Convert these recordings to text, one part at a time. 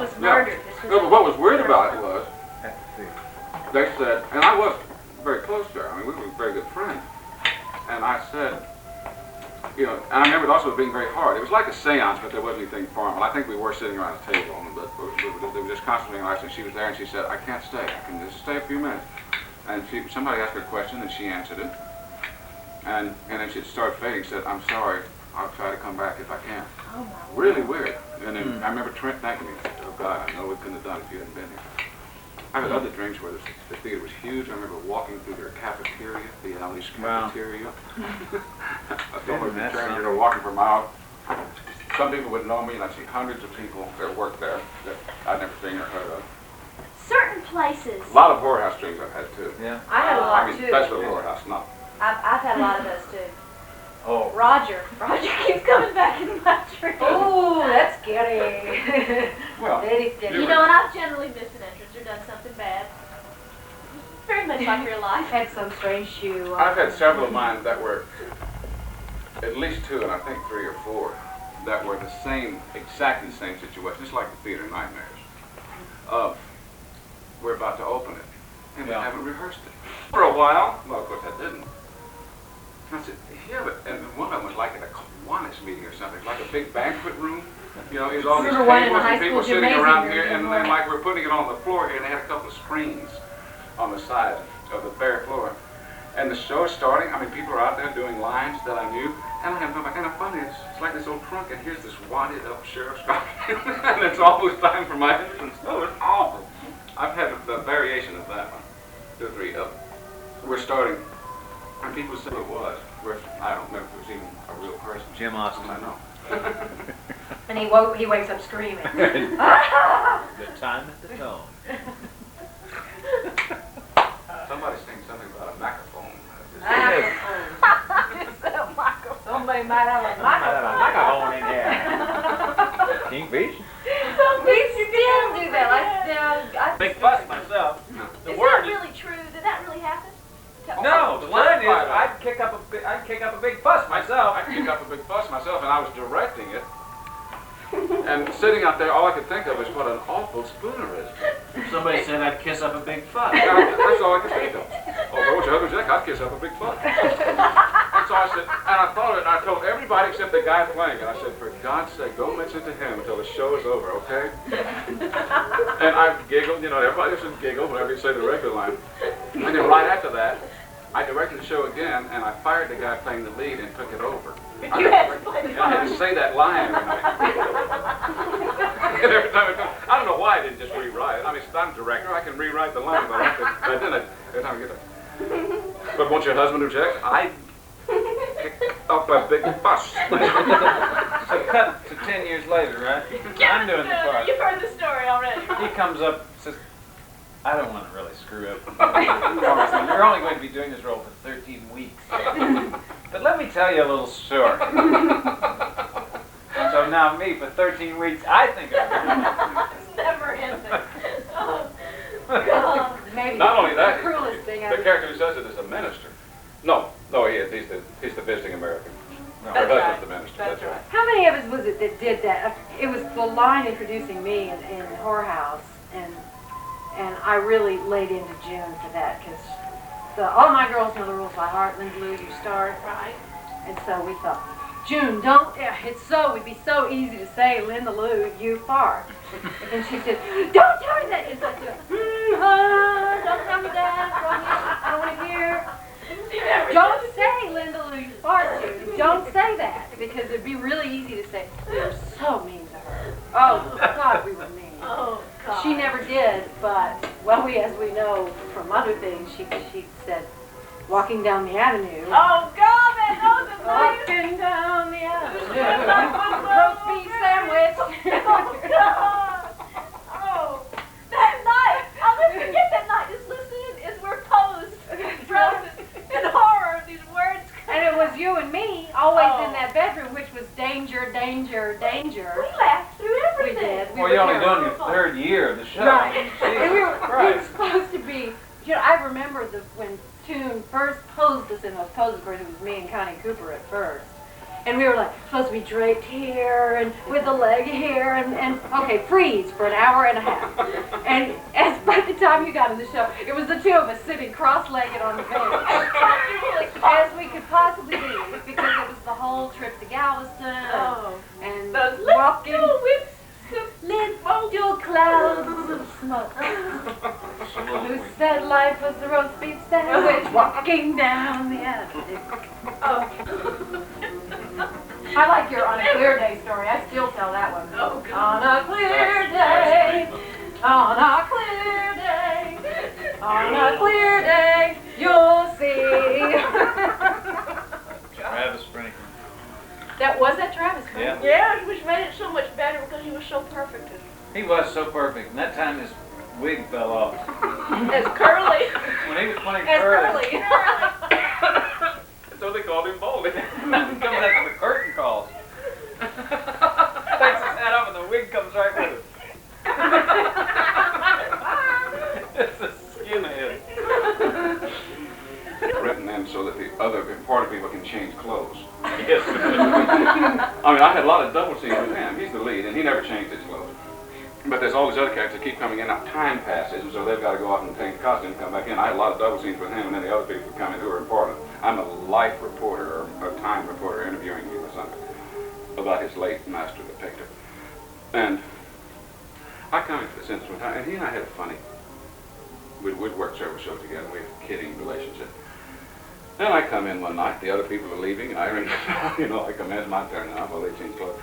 was murdered. No, but what was weird about it was, they said, and I was very close to her. I mean, we were very good friends. And I said, you know, and I remember it also being very hard. It was like a seance, but there wasn't anything formal. I think we were sitting around a table, but they were just constantly relaxing. She was there, and she said, I can't stay. I can just stay a few minutes. And somebody asked her a question, and she answered it. And then she started fading. Said, I'm sorry. I'll try to come back if I can. Oh, my really weird. And then I remember Trent thanking me. Oh, God, I know we couldn't have done it if you hadn't been here. I had other dreams where the theater was huge. I remember walking through their cafeteria, the Alice cafeteria. I thought we'd be trained, walking for miles. Some people would know me, and I'd see hundreds of people that worked there that I'd never seen or heard of. Certain places. A lot of horror house dreams I've had, too. Yeah. I had a lot, too. especially the horror house, not. I've had a lot of those, too. Oh. Roger keeps coming back in my dreams. Oh, that's scary. Well, Very scary. You know, and I've generally missed an entrance or done something bad. Very much like real life. Had some strange shoe. I've had several of mine that were, at least two, and I think 3 or 4, that were the same, exactly the same situation, just like the theater nightmares. We're about to open it, and we haven't rehearsed it. For a while, well, of course I didn't. And I said, yeah, but, and one of them was like at a Kiwanis meeting or something, like a big banquet room. You know, it was all these tables and people sitting around here, and then like we're putting it on the floor here, and they had a couple of screens on the side of the bare floor. And the show is starting. I mean, people are out there doing lines that I knew, and I have no, and I'm funny. It's like this old trunk, and here's this wadded up sheriff's truck, and it's almost time for my entrance. Oh, it's awful. I've had the variation of that one, 2 or 3 of them. We're starting, and people said it was. I don't know if it was even a real person. Jim Austin. I know. And he wakes up screaming. The time at the tone. Somebody saying something about a microphone. Somebody might have a microphone. in here. Kingfish? We still do that. I Big fuss myself. The Is word that really true? Did that really happen? No, the line is I'd kick up a big fuss myself. I kicked up a big fuss myself, and I was directing it. And sitting out there, all I could think of was what an awful spooner is. Somebody said I'd kiss up a big fuss. That's all I could think of. Oh, what's your husband, Jack? I'd kiss up a big fuss. And so I said, and I thought of it, and I told everybody except the guy playing it. I said, for God's sake, don't mention it to him until the show is over, okay? And I giggled, you know, everybody should giggle whenever you say the regular line. And then right after that, I directed the show again, and I fired the guy playing the lead and took it over. You had to play the I had to say that line every night. And every time I don't know why I didn't just rewrite it. I mean, I'm a director, I can rewrite the line, but I didn't. Every time I get there. But won't your husband object? I kicked up a big fuss. So cut to 10 years later, right? I'm doing the part. You've heard the story already. He comes up and says, I don't want to really screw up. You're only going to be doing this role for 13 weeks. But let me tell you a little story. So now me, for 13 weeks, I think I'm It's never ending. Oh, God. Maybe Not only that, the cruelest thing the character who says it is a minister. No, he is. He's the visiting American. No. Her That's husband's right. the minister. That's That's right. How many of us was it that did that? It was the line introducing me in Horror House, and I really laid into June for that because all my girls know the rules by heart. Linda Lou, you start. Right. And so we thought, June, don't. It'd be so easy to say, Linda Lou, you fart. And she said, don't tell me that. It's like, don't tell me that. I don't want to hear. Don't say, Linda Lou, you fart, June. Don't say that because it'd be really easy to say, we were so mean to her. Oh God, we were mean. Oh, God. She never did, but as we know from other things, she said, walking down the avenue. Oh, God, that knows it. Walking down the avenue. Roast beef sandwich. Oh, God. Oh, that night. I'll never forget that night. Just listening as we're posed, frozen in horror, these words. And it was you and me, always in that bedroom, which was danger, danger, danger. We laughed through We everything. did. Well, you're only doing your 3rd year of the show. Right. And we were Christ. supposed to be, I remember when Toon first posed us in those poses, of course it was me and Connie Cooper at first. And we were like supposed to be draped here and with the leg here and okay, freeze for an hour and a half. And by the time you got in the show, it was the two of us sitting cross-legged on the bed as we could possibly be, because it was the whole trip to Galveston and walking. Little clouds of smoke. Who said life was a roast beef sandwich walking down the avenue. I like your on a clear day story. I still tell that one. Oh, God. On a clear day, on a clear day, on a clear day, you'll see. Travis Franklin. That was that Travis, right? Yeah. Yeah, which made it so much better because he was so perfect. He was so perfect. And that time his wig fell off. As curly. When he was playing As Curly. curly. So they called him Baldy. Coming after the curtain calls. Takes his hat off and the wig comes right with it. It's a skinhead. Written in so that the other important people can change clothes. Yes. I mean, I had a lot of double scenes with him. He's the lead, and he never changed his clothes. But there's all these other characters that keep coming in. Now, time passes, and so they've got to go off and change the costume and come back in. I had a lot of double scenes with him, and then the other people would come in who are important. I'm a life reporter, or a time reporter, interviewing him or something about his late master detective. And I come into the sentence one time, and he and I had a funny, we'd work several shows together. We had a kidding relationship. And I come in one night, the other people are leaving, and I ring the bell, you know, I come in, it's my turn now, well, they change clothes.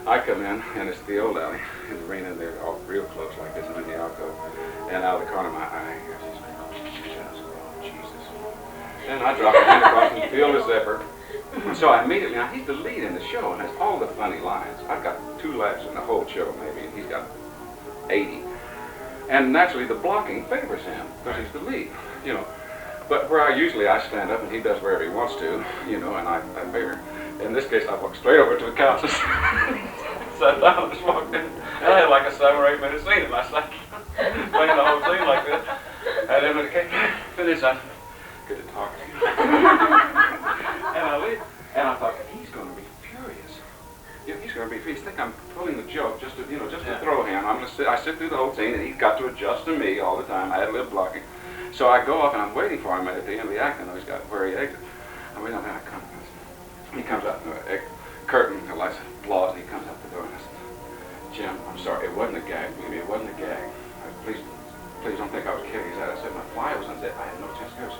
I come in, and it's the old alley, and the rain in there, all real close like this, and in the alcove. And out of the corner of my eye, here's this man, oh, Jesus. And I drop my hand across and feel the zipper. And so I immediately, now he's the lead in the show, and has all the funny lines. I've got 2 laughs in the whole show, maybe, and he's got 80. And naturally, the blocking favors him, because he's the lead, you know. But where I stand up and he does wherever he wants to, you know, and I figure. In this case, I walked straight over to the couch and sat down and just walked in. And I had like a 7 or 8 minute scene, and I sat playing the whole scene like this. Had him and finish. I good to talk to you. And I leave, and I thought he's going to be furious. You know, he's going to be furious. Think I'm pulling the joke just to, you know, just to throw him. I sit through the whole scene, and he's got to adjust to me all the time. I had a little blocking. So I go off and I'm waiting for him at the end of the act. I know he's got where he exits. I'm waiting on that. He comes out the curtain, the lights applause, and he comes out the door and I said, Jim, I'm sorry, it wasn't a gag, believe me, it wasn't a gag. Please don't think I was kidding. He said, I said, my fly was on set. I had no chance to go.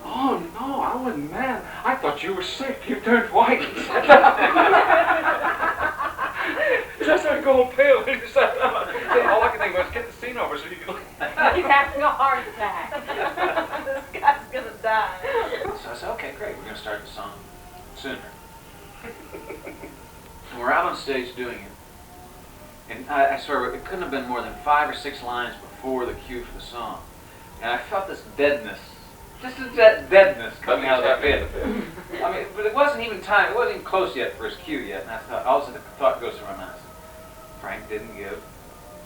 Oh no, I wasn't mad. I thought you were sick. You turned white. I started going pale. All I could think was get the scene over so you could. He's having a heart attack. This guy's gonna die. So I said, okay, great, we're going to start the song sooner. And we're out on stage doing it. And I swear, it couldn't have been more than 5 or 6 lines before the cue for the song. And I felt this deadness, just that deadness coming out of that pit. I mean, but it wasn't even time, it wasn't even close yet for his cue yet. And I thought, all of a sudden the thought goes through my mind. Frank didn't give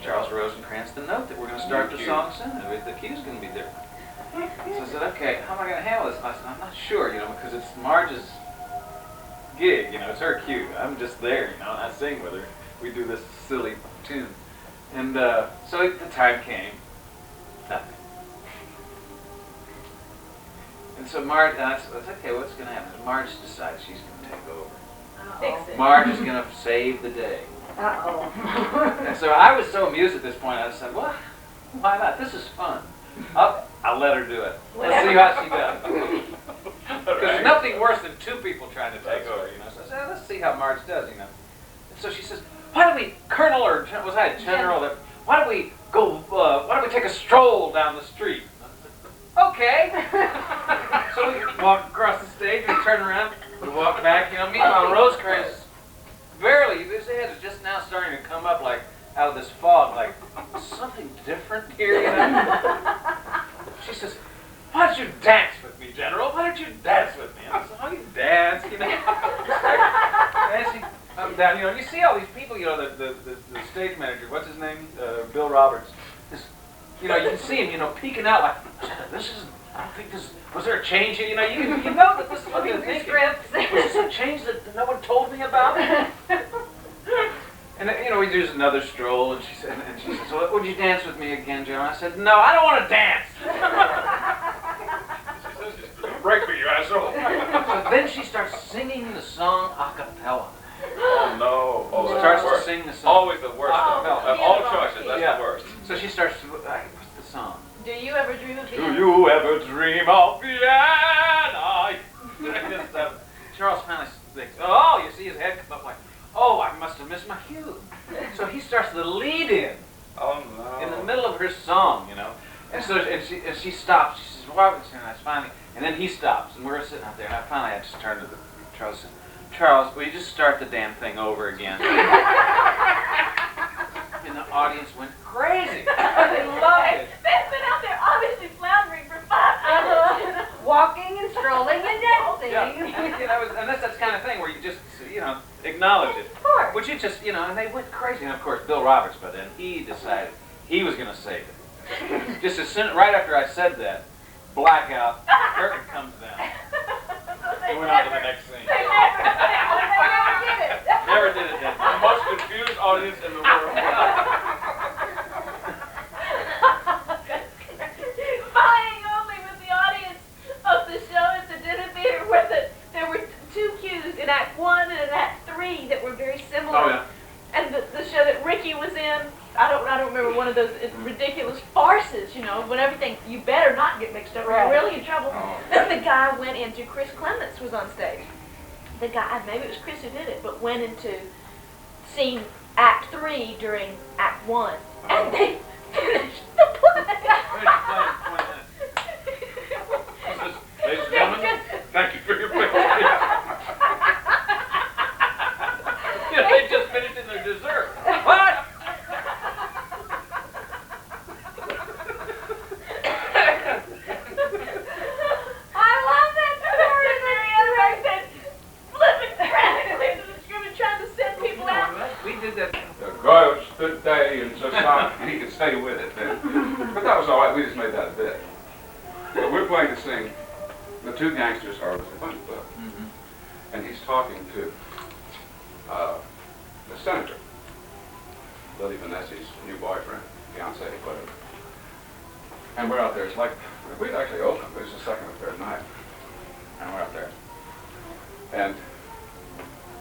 Charles Rosencrantz the note that we're going to start the song sooner. The cue's going to be different. So I said, okay, how am I going to handle this? And I said, I'm not sure, you know, because it's Marge's gig, you know, it's her cue. I'm just there, you know, and I sing with her. We do this silly tune. And so the time came, nothing. And so Marge, and I said, okay, what's going to happen? And Marge decides she's going to take over. Fix it. Marge is going to save the day. Uh-oh. And so I was so amused at this point, I said, well, why not? This is fun. I'll let her do it. Let's see how she does. Because there's nothing worse than 2 people trying to take over, you know. So I said, let's see how Marge does, you know. And so she says, why don't we, Colonel, or was I a general, why don't we take a stroll down the street? Okay. So we walk across the stage, we turn around, we walk back, you know, meanwhile Rosecrans, barely, his head is just now starting to come up like out of this fog, like something different here, you know. She says, why don't you dance with me, General? Why don't you dance with me? I said, oh, you dance, you know. Dancing up down, you know, you see all these people, you know, the stage manager, what's his name? Bill Roberts. Says, you know, you can see him, you know, peeking out like, this is, I don't think this, was there a change here? You know, you know that this is what they're thinking. Was this a change that no one told me about? And then, you know, we do another stroll, and she said, so would you dance with me again, Joe? And I said, no, I don't want to dance. She says, just break me, you asshole. So then she starts singing the song a cappella. Oh no! Oh, She that's starts the to worst. sing the song. Always the worst. Oh, Of all choices, that's yeah. the worst. So she starts to, what's the song? Do you ever dream of Do Vienna? you ever dream of Vienna? Charles finally thinks, oh, you see his head come up like, oh, I must have missed my cue. So he starts the lead in. Oh no! In the middle of her song, you know. And so and she stops. She says, "What?" And I finally, and then he stops, and we're sitting out there. And I finally had to turn to Charles and say, Charles, will you just start the damn thing over again? And the audience went crazy. They loved it. Ben's been out there obviously floundering for 5 minutes. Walking and strolling and dancing. Yeah, and, you know, and that's that kind of thing where you just, you know, acknowledge it. Of course. Which you just, you know, and they went crazy. And of course, Bill Roberts, by then, he decided he was going to save it. Just as soon, right after I said that, blackout, curtain comes down. We went on to the next scene. They never did it. Never did it then. The most confused audience in the world. Vying only with the audience of the show at the dinner theater where there were 2 cues in Act 1 and in Act 3 that were very similar. Oh, yeah. And the show that Ricky was in, I don't remember, one of those ridiculous farces, you know, when everything, you better not get mixed up, or you're really in trouble. Oh. Then the guy went into, Chris Clements was on stage. The guy, maybe it was Chris who did it, but went into scene Act 3 during Act 1. And they finished the play. Ladies and gentlemen, thank you for your patience. Yeah, they just finished in their dessert. What? I love that story. Mary said, flipping frantically to the script and trying to send people out. We did that. The ghost, the day, and society. And he could stay with it then. But that was all right. We just made that a bit. But we're playing to sing. The 2 gangsters are with the fun club. And he's talking to the senator, Lily Vanessi's new boyfriend, fiance, whatever. And we're out there. It's like, we'd actually opened. It was the second or third night. And we're out there. And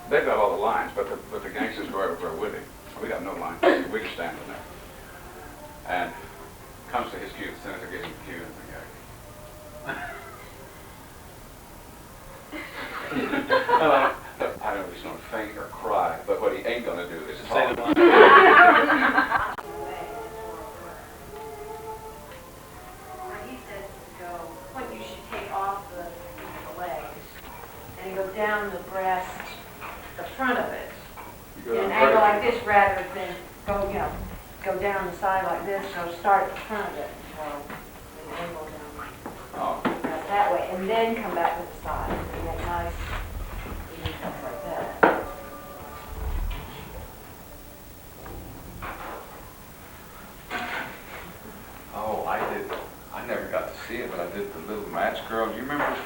they've got all the lines, but the gangsters go everywhere with him. We got no lines. We just stand in there. And comes to his cue. The senator gives him the cue, and I don't know if he's going to faint or cry, but what he ain't going to do is Say talk. the line. He says go, when you should take off the legs and go down the breast, the front of it, You in go an to angle break. like this rather than go, you know, go down the side like this, so start at the front of it, so an angle down Oh. that way, and then come back to the side, so you have nice, even cuts like that. Oh, I never got to see it, but I did the Little Match Girl. Do you remember?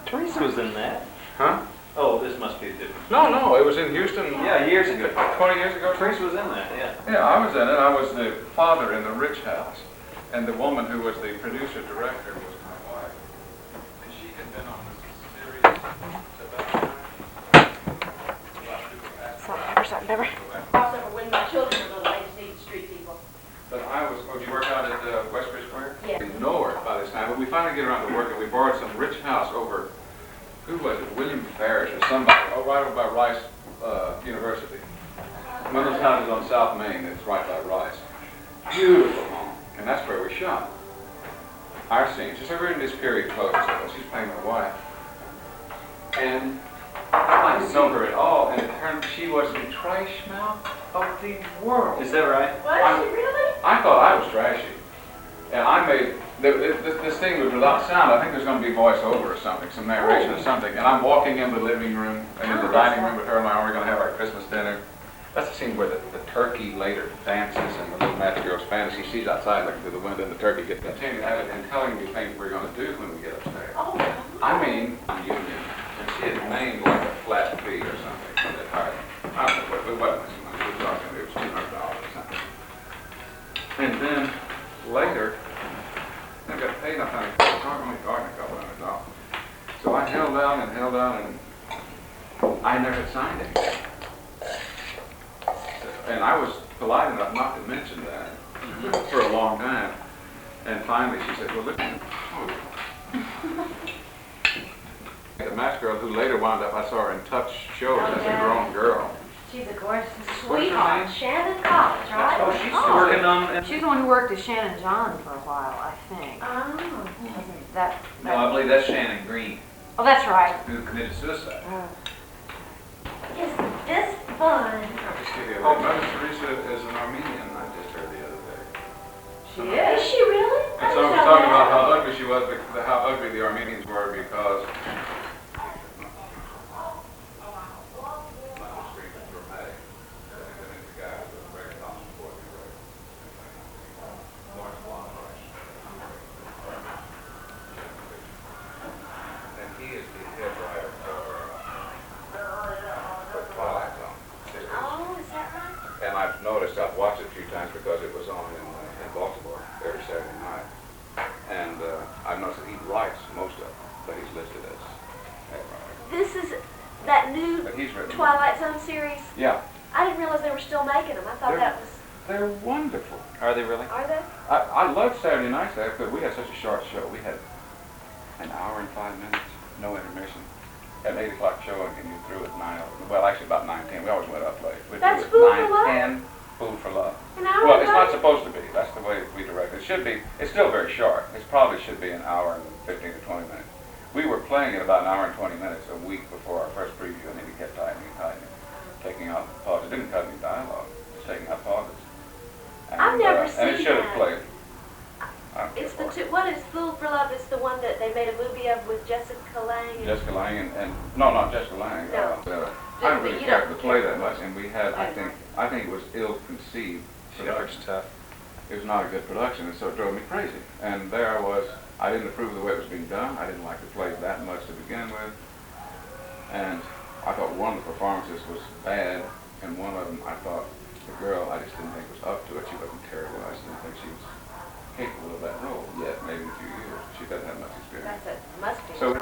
Teresa was in that. Huh? Oh, this must be different. No, it was in Houston. Yeah, years ago. 20 years ago. Teresa was in that, yeah. Yeah, I was in it. I was the father in the Rich House. And the woman who was the producer-director was my wife. And she had been on this series about Salt and pepper. Crossover when my children were little, I just needed street people. But would you work out at Westbridge Square? Yeah. We know her by this time, but we finally get around to work, and we borrowed some rich house over, who was it, William Parrish or somebody, right over by Rice University. One of those houses on South Main that's right by Rice. Beautiful home, and that's where we shot. Our scene. So we're in this period clothes, so she's playing my wife. And I didn't know her at all, and it turned, she was the trash mouth of the world. Is that right? Was she really? I thought I was trashy. And I made, this thing was without sound. I think there's going to be voiceover or something, some narration or something. And I'm walking in the living room and in the dining room with her and I, we're going to have our Christmas dinner. That's the scene where the turkey later dances and the little magic girl's fantasy. She's outside looking through the window and the turkey gets continuing at it and telling me things we're going to do when we get upstairs. Oh. I mean, union. And she had named like a flat fee or something from that hard. I don't know what it wasn't much money. We were talking, it was $200 or something. And then later, I got paid enough time to talk only a couple $100. So I held down and I never signed anything. And I was polite enough not to mention that for a long time. And finally she said, well, look, the match girl who later wound up, I saw her in Touch shows as a grown girl. She's a gorgeous Sweetheart, Shannon College, right? Oh, she's still working on. She's the one who worked as Shannon John for a while, I think. Oh. Wasn't that? No, I believe that's Shannon Green, Oh, that's right. who committed suicide. Is this fun? I'll just give you a little. Mother Teresa is an Armenian, I just heard the other day. She Is is. she really? And so we're talking about how ugly she was, how ugly the Armenians were because I've watched it a few times because it was on in Baltimore every Saturday night. And I've noticed that he writes most of it, but he's listed as head writer. This is that new But he's written. Twilight Zone series. Yeah. I didn't realize they were still making them. I thought that was. They're wonderful. Are they really? Are they? I loved Saturday nights there because we had such a short show. We had an hour and 5 minutes, no intermission. At 8 o'clock show and you through at 9. Well, actually about 9:10. We always went up late. We'd That's do it Food for Love? 9:10. Food for Love. An hour Well, and it's not 5? supposed to be. That's the way we direct it. It should be. It's still very short. It probably should be an hour and 15 to 20 minutes. We were playing it about an hour and 20 minutes a week before our first preview, and then we kept tightening and tightening, taking out pauses. It didn't cut any dialogue. Just taking out pauses. And, I've never and seen it should have that. played. I don't It's care the for it. two. What is Food for Love? It's the one that they made a movie of with Jessica Lange. And Jessica Lange and no, not Jessica Lange. No. I don't really You care don't for the play care. that much, and we had. I think it was ill-conceived. She looks tough. It was not a good production, and so it drove me crazy. And there I was. I didn't approve of the way it was being done. I didn't like the play that much to begin with, and I thought one of the performances was bad, and one of them I thought the girl I just didn't think was up to it. She wasn't terrible. I just didn't think she was capable of that role yet. Maybe in a few years. She doesn't have much experience. That's it. Must be. So.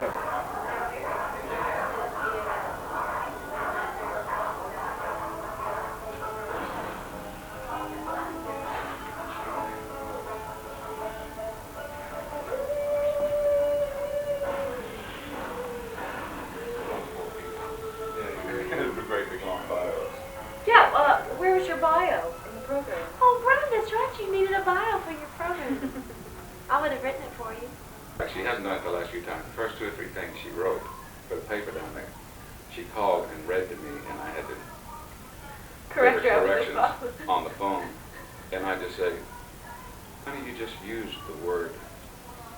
Yeah. Where's your bio in the program? Oh, Brian, that's right. You needed a bio for your program. I would have written it for you. She hasn't done it the last few times. The first 2 or 3 things she wrote for the paper down there, she called and read to me, and I had to Correct give her her corrections on the phone. And I just say, honey, you just used the word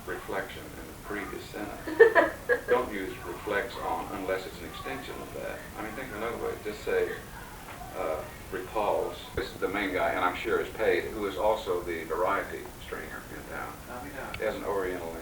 reflection in the previous sentence. Don't use reflects on unless it's an extension of that. I mean, think of another way. Just say recalls. This is the main guy, and I'm sure is paid, who is also the variety stringer in town. He has an Oriental